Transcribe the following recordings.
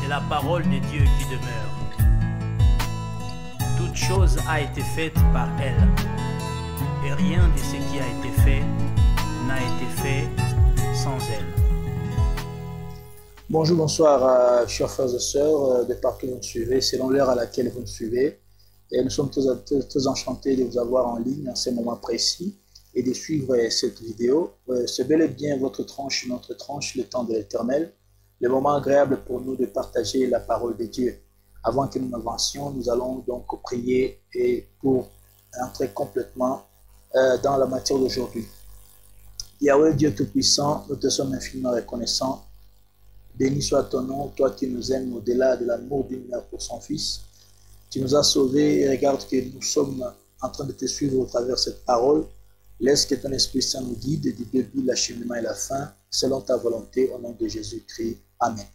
c'est la parole de Dieu qui demeure. Toute chose a été faite par elle, et rien de ce qui a été fait n'a été fait sans elle. Bonjour, bonsoir, chers frères et sœurs de partout où vous nous suivez, selon l'heure à laquelle vous nous suivez. Et nous sommes très enchantés de vous avoir en ligne en ce moment précis et de suivre cette vidéo. C'est bel et bien votre tranche, notre tranche, le temps de l'Éternel, le moment agréable pour nous de partager la parole de Dieu. Avant que nous avancions, nous allons donc prier et pour entrer complètement dans la matière d'aujourd'hui. Yahweh, Dieu Tout-Puissant, nous te sommes infiniment reconnaissants. Béni soit ton nom, toi qui nous aimes au-delà de l'amour d'une mère pour son fils. Tu nous as sauvés et regarde que nous sommes en train de te suivre au travers de cette parole. Laisse que ton Esprit Saint nous guide du début, l'acheminement et la fin, selon ta volonté, au nom de Jésus-Christ. Amen.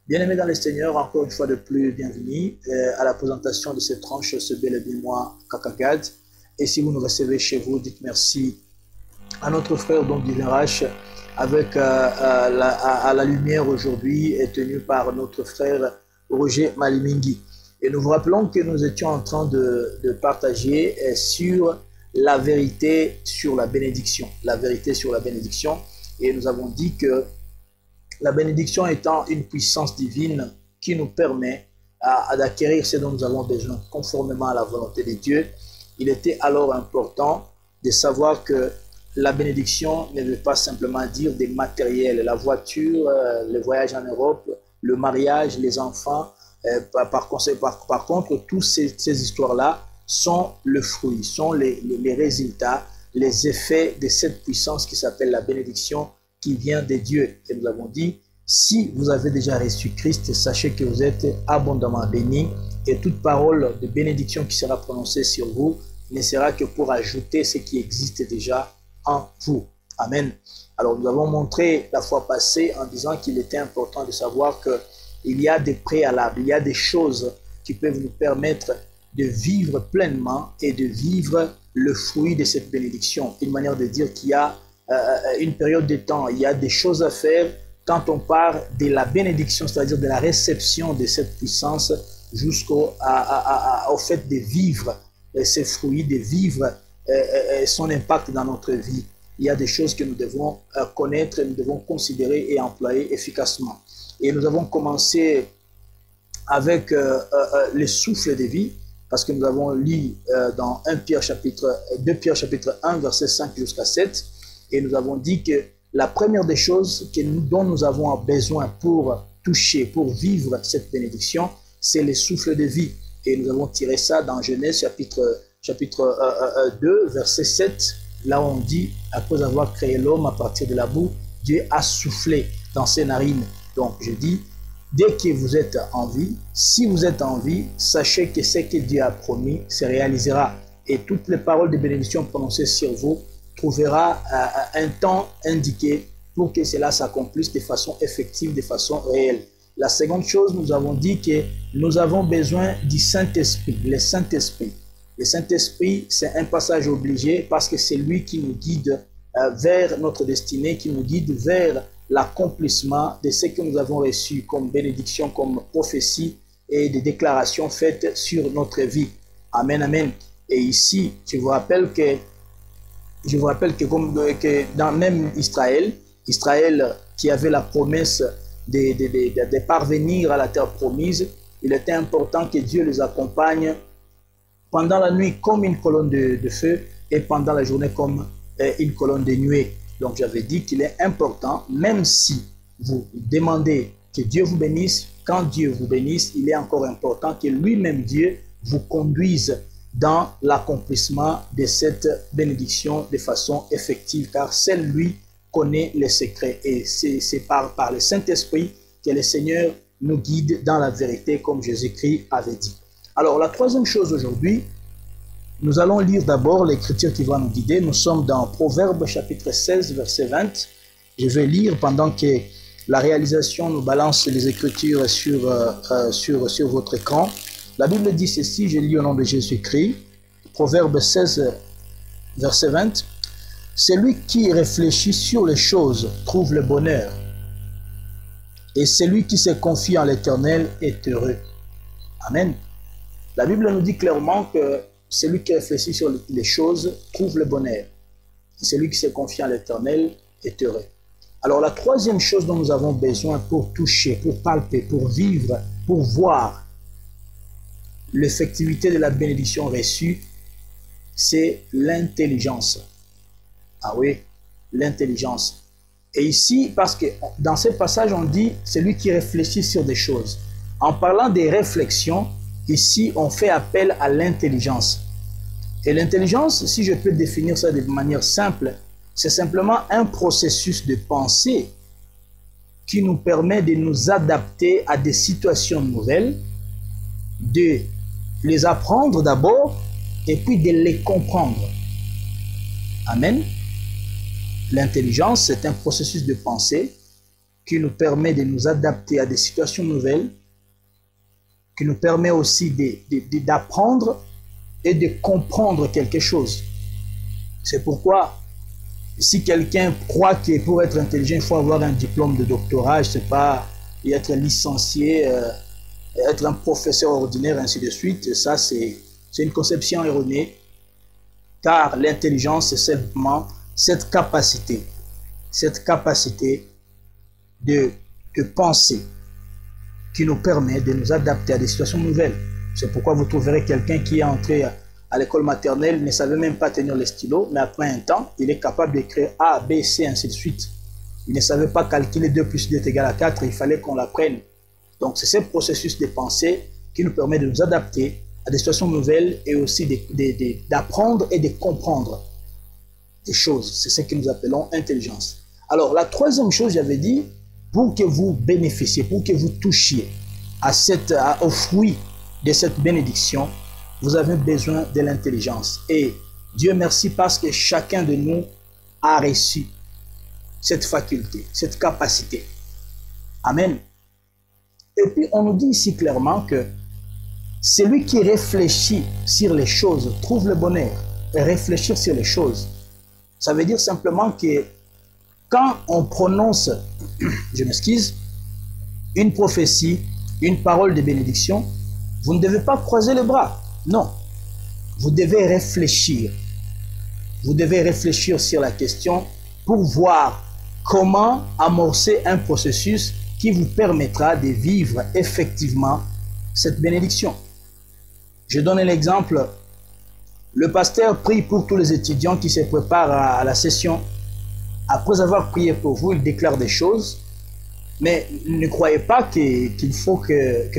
Bien-aimés dans le Seigneur, encore une fois de plus, bienvenue à la présentation de cette tranche, ce bel et bien moi, Kakagad. Et si vous nous recevez chez vous, dites merci à notre frère donc du Virache, avec à la lumière aujourd'hui est tenu par notre frère Roger Malimingi. Et nous vous rappelons que nous étions en train de partager sur la vérité sur la bénédiction. La vérité sur la bénédiction. Et nous avons dit que la bénédiction étant une puissance divine qui nous permet d'acquérir ce dont nous avons besoin conformément à la volonté de Dieu, il était alors important de savoir que la bénédiction ne veut pas simplement dire des matériels, la voiture, le voyage en Europe, le mariage, les enfants. Par contre, toutes ces histoires-là sont le fruit, sont les résultats, les effets de cette puissance qui s'appelle la bénédiction qui vient de Dieu. Et nous avons dit, si vous avez déjà reçu Christ, sachez que vous êtes abondamment bénis et toute parole de bénédiction qui sera prononcée sur vous ne sera que pour ajouter ce qui existe déjà en vous. Amen. Alors nous avons montré la fois passée en disant qu'il était important de savoir qu'il y a des préalables, il y a des choses qui peuvent nous permettre de vivre pleinement et de vivre le fruit de cette bénédiction. Une manière de dire qu'il y a une période de temps, il y a des choses à faire quand on part de la bénédiction, c'est-à-dire de la réception de cette puissance jusqu'au fait de vivre ces fruits, de vivre son impact dans notre vie. Il y a des choses que nous devons connaître, nous devons considérer et employer efficacement. Et nous avons commencé avec le souffle de vie, parce que nous avons lu dans 2 Pierre chapitre 1, verset 5 jusqu'à 7, et nous avons dit que la première des choses dont nous avons besoin pour toucher, pour vivre cette bénédiction, c'est le souffle de vie. Et nous avons tiré ça dans Genèse chapitre 2, verset 7, là où on dit, après avoir créé l'homme à partir de la boue, Dieu a soufflé dans ses narines. Donc je dis, dès que vous êtes en vie, si vous êtes en vie, sachez que ce que Dieu a promis se réalisera. Et toutes les paroles de bénédiction prononcées sur vous trouvera un temps indiqué pour que cela s'accomplisse de façon effective, de façon réelle. La seconde chose, nous avons dit que nous avons besoin du Saint-Esprit, le Saint-Esprit. Le Saint-Esprit, c'est un passage obligé parce que c'est lui qui nous guide vers notre destinée, qui nous guide vers l'accomplissement de ce que nous avons reçu comme bénédiction, comme prophétie et des déclarations faites sur notre vie. Amen, amen. Et ici, je vous rappelle que dans même Israël qui avait la promesse de parvenir à la terre promise, il était important que Dieu les accompagne pendant la nuit comme une colonne de feu et pendant la journée comme une colonne de nuée. Donc j'avais dit qu'il est important, même si vous demandez que Dieu vous bénisse, quand Dieu vous bénisse, il est encore important que lui-même Dieu vous conduise dans l'accomplissement de cette bénédiction de façon effective, car seul lui connaît les secrets. Et c'est par le Saint-Esprit que le Seigneur nous guide dans la vérité, comme Jésus-Christ avait dit. Alors la troisième chose aujourd'hui, nous allons lire d'abord l'écriture qui va nous guider. Nous sommes dans Proverbes chapitre 16, verset 20. Je vais lire pendant que la réalisation nous balance les écritures sur votre écran. La Bible dit ceci, je lis au nom de Jésus-Christ, Proverbe 16, verset 20. Celui qui réfléchit sur les choses trouve le bonheur, Et celui qui se confie en l'Éternel est heureux. Amen. La Bible nous dit clairement que celui qui réfléchit sur les choses trouve le bonheur. Et celui qui se confie en l'Éternel est heureux. Alors la troisième chose dont nous avons besoin pour toucher, pour palper, pour vivre, pour voir l'effectivité de la bénédiction reçue, c'est l'intelligence. Ah oui, l'intelligence. Et ici, parce que dans ce passage, on dit celui qui réfléchit sur des choses. En parlant des réflexions, ici, on fait appel à l'intelligence. Et l'intelligence, si je peux définir ça de manière simple, c'est simplement un processus de pensée qui nous permet de nous adapter à des situations nouvelles, de les apprendre d'abord et puis de les comprendre. Amen. L'intelligence, c'est un processus de pensée qui nous permet de nous adapter à des situations nouvelles, qui nous permet aussi d'apprendre et de comprendre quelque chose. C'est pourquoi, si quelqu'un croit que pour être intelligent, il faut avoir un diplôme de doctorat, je ne sais pas, et être licencié, être un professeur ordinaire, ainsi de suite, ça c'est une conception erronée, car l'intelligence, c'est simplement cette capacité de penser qui nous permet de nous adapter à des situations nouvelles. C'est pourquoi vous trouverez quelqu'un qui est entré à l'école maternelle, ne savait même pas tenir le stylo, mais après un temps, il est capable d'écrire A, B, C, ainsi de suite. Il ne savait pas calculer 2 plus 2 est égal à 4, il fallait qu'on l'apprenne. Donc c'est ce processus de pensée qui nous permet de nous adapter à des situations nouvelles et aussi d'apprendre et de comprendre des choses. C'est ce que nous appelons intelligence. Alors la troisième chose, j'avais dit, pour que vous bénéficiez, pour que vous touchiez au fruit de cette bénédiction, vous avez besoin de l'intelligence. Et Dieu merci parce que chacun de nous a reçu cette faculté, cette capacité. Amen. Et puis on nous dit ici clairement que celui qui réfléchit sur les choses trouve le bonheur. Et réfléchir sur les choses, ça veut dire simplement que quand on prononce, je m'excuse, une prophétie, une parole de bénédiction, vous ne devez pas croiser les bras. Non. Vous devez réfléchir. Vous devez réfléchir sur la question pour voir comment amorcer un processus qui vous permettra de vivre effectivement cette bénédiction. Je donne un exemple. Le pasteur prie pour tous les étudiants qui se préparent à la session. Après avoir prié pour vous, il déclare des choses. Mais ne croyez pas qu'il faut que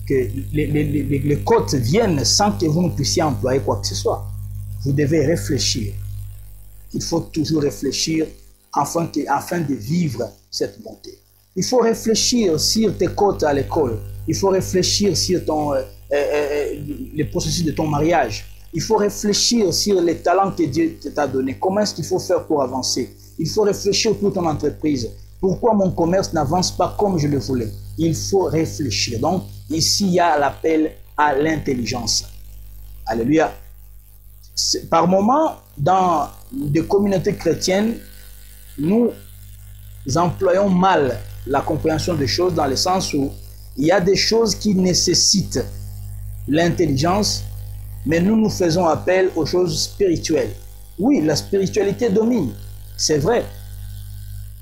les côtes viennent sans que vous ne puissiez employer quoi que ce soit. Vous devez réfléchir. Il faut toujours réfléchir afin de vivre cette bonté. Il faut réfléchir sur tes côtes à l'école. Il faut réfléchir sur le processus de ton mariage. Il faut réfléchir sur les talents que Dieu t'a donnés. Comment est-ce qu'il faut faire pour avancer? Il faut réfléchir pour ton entreprise. Pourquoi mon commerce n'avance pas comme je le voulais? Il faut réfléchir. Donc, ici, il y a l'appel à l'intelligence. Alléluia. Par moments, dans des communautés chrétiennes, nous employons mal la compréhension des choses dans le sens où il y a des choses qui nécessitent l'intelligence, mais nous faisons appel aux choses spirituelles. Oui, la spiritualité domine, c'est vrai.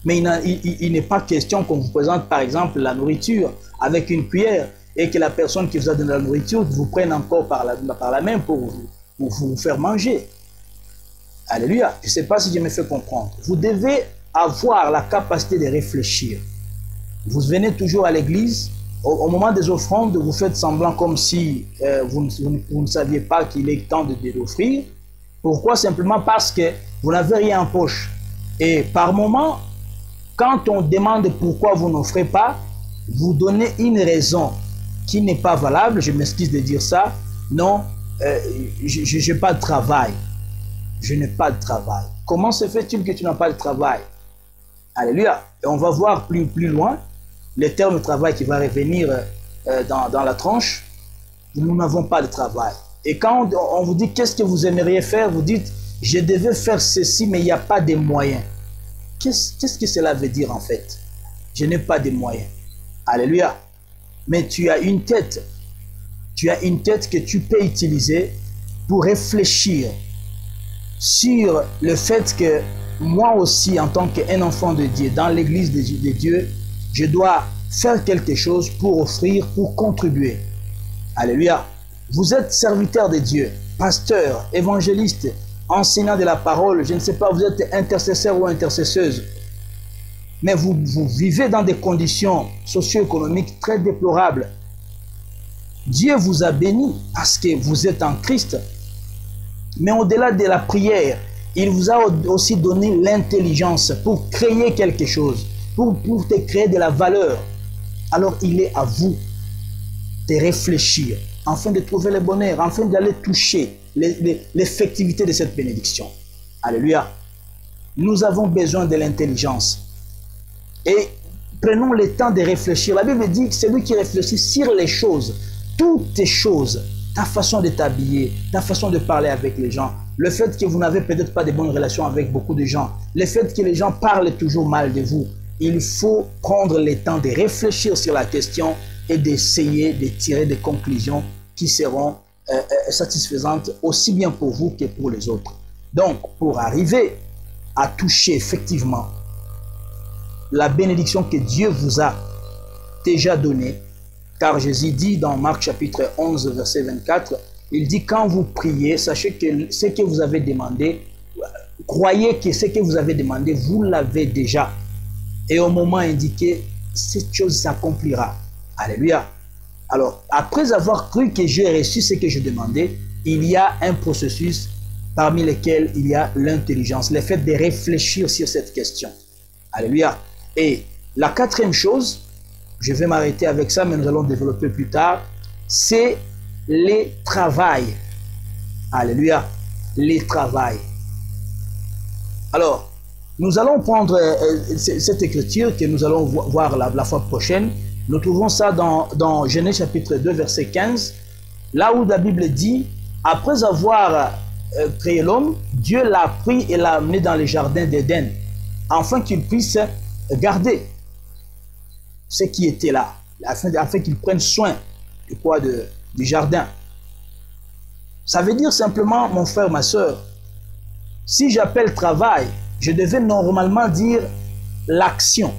Mais il n'est pas question qu'on vous présente par exemple la nourriture avec une cuillère et que la personne qui vous a donné la nourriture vous prenne encore par la main pour vous faire manger. Alléluia. Je ne sais pas si je me fais comprendre. Vous devez avoir la capacité de réfléchir. Vous venez toujours à l'église, au moment des offrandes, vous faites semblant comme si vous ne saviez pas qu'il est temps de l'offrir. Pourquoi? Simplement parce que vous n'avez rien en poche. Et par moment, quand on demande pourquoi vous n'offrez pas, vous donnez une raison qui n'est pas valable. Je m'excuse de dire ça. Non, je n'ai pas de travail. Je n'ai pas de travail. Comment se fait-il que tu n'as pas de travail? Alléluia. Et on va voir plus loin le terme travail qui va revenir dans la tranche. Nous n'avons pas de travail. Et quand on vous dit qu'est-ce que vous aimeriez faire, vous dites je devais faire ceci mais il n'y a pas de moyens. Qu'est-ce que cela veut dire en fait? je n'ai pas de moyens. Alléluia. Mais tu as une tête. Tu as une tête que tu peux utiliser pour réfléchir sur le fait que moi aussi, en tant qu'un enfant de Dieu, dans l'église de Dieu, je dois faire quelque chose pour offrir, pour contribuer. Alléluia. Vous êtes serviteur de Dieu, pasteur, évangéliste, enseignant de la parole, je ne sais pas, vous êtes intercesseur ou intercesseuse, mais vous vivez dans des conditions socio-économiques très déplorables. Dieu vous a béni parce que vous êtes en Christ, mais au-delà de la prière, il vous a aussi donné l'intelligence pour créer quelque chose, pour te créer de la valeur. Alors il est à vous de réfléchir, afin de trouver le bonheur, afin d'aller toucher l'effectivité de cette bénédiction. Alléluia. Nous avons besoin de l'intelligence. Et prenons le temps de réfléchir. La Bible dit que celui qui réfléchit sur les choses, toutes les choses, ta façon de t'habiller, ta façon de parler avec les gens, le fait que vous n'avez peut-être pas de bonnes relations avec beaucoup de gens, le fait que les gens parlent toujours mal de vous, il faut prendre le temps de réfléchir sur la question et d'essayer de tirer des conclusions qui seront satisfaisantes aussi bien pour vous que pour les autres. Donc, pour arriver à toucher effectivement la bénédiction que Dieu vous a déjà donnée, car Jésus dit dans Marc chapitre 11, verset 24, il dit quand vous priez, sachez que ce que vous avez demandé, croyez que ce que vous avez demandé, vous l'avez déjà. Et au moment indiqué, cette chose s'accomplira. Alléluia. Alors, après avoir cru que j'ai reçu ce que je demandais, il y a un processus parmi lesquels il y a l'intelligence, le fait de réfléchir sur cette question. Alléluia. Et la quatrième chose, je vais m'arrêter avec ça, mais nous allons développer plus tard, c'est le travail. Alléluia. Le travail. Alors, nous allons prendre cette écriture que nous allons voir la fois prochaine. Nous trouvons ça dans Genèse chapitre 2, verset 15, là où la Bible dit, après avoir créé l'homme, Dieu l'a pris et l'a amené dans le jardin d'Éden, afin qu'il puisse garder ce qui était là, afin qu'il prenne soin du jardin. Ça veut dire simplement, mon frère, ma soeur, si j'appelle travail, je devais normalement dire l'action.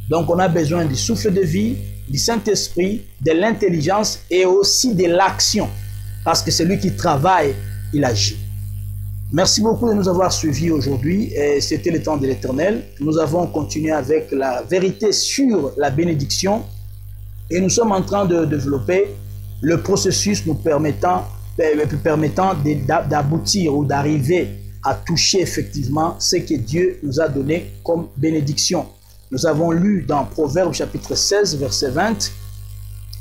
Donc on a besoin du souffle de vie, du Saint-Esprit, de l'intelligence et aussi de l'action. Parce que celui qui travaille, il agit. Merci beaucoup de nous avoir suivis aujourd'hui. C'était le temps de l'Éternel. Nous avons continué avec la vérité sur la bénédiction. Et nous sommes en train de développer le processus nous permettant d'aboutir ou d'arriver à toucher effectivement ce que Dieu nous a donné comme bénédiction. Nous avons lu dans Proverbes chapitre 16, verset 20,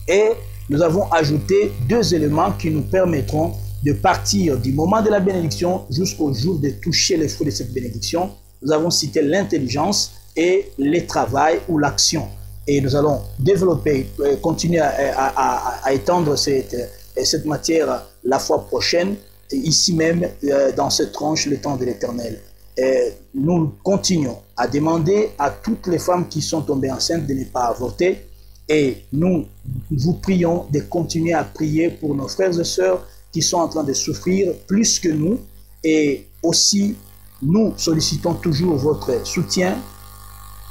et nous avons ajouté deux éléments qui nous permettront de partir du moment de la bénédiction jusqu'au jour de toucher les fruits de cette bénédiction. Nous avons cité l'intelligence et le travail ou l'action. Et nous allons développer, continuer à étendre cette matière la fois prochaine, ici même, dans cette tranche, le temps de l'Éternel. Nous continuons à demander à toutes les femmes qui sont tombées enceintes de ne pas avorter, et nous vous prions de continuer à prier pour nos frères et sœurs qui sont en train de souffrir plus que nous, et aussi nous sollicitons toujours votre soutien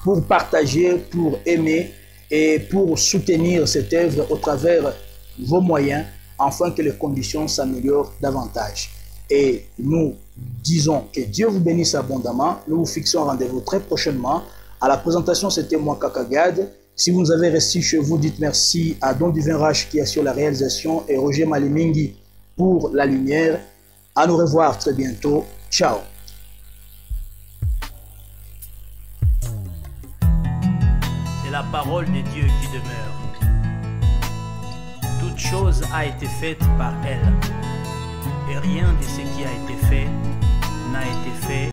pour partager, pour aimer et pour soutenir cette œuvre au travers vos moyens, afin que les conditions s'améliorent davantage. Et nous disons que Dieu vous bénisse abondamment. Nous vous fixons rendez-vous très prochainement. À la présentation, c'était moi, Kakagad. Si vous nous avez reçu chez vous, dites merci à Don Divin Rach qui assure la réalisation et Roger Malimingi pour la lumière. À nous revoir très bientôt. Ciao. C'est la parole de Dieu qui demeure. Toute chose a été faite par elle. Et rien de ce qui a été fait n'a été fait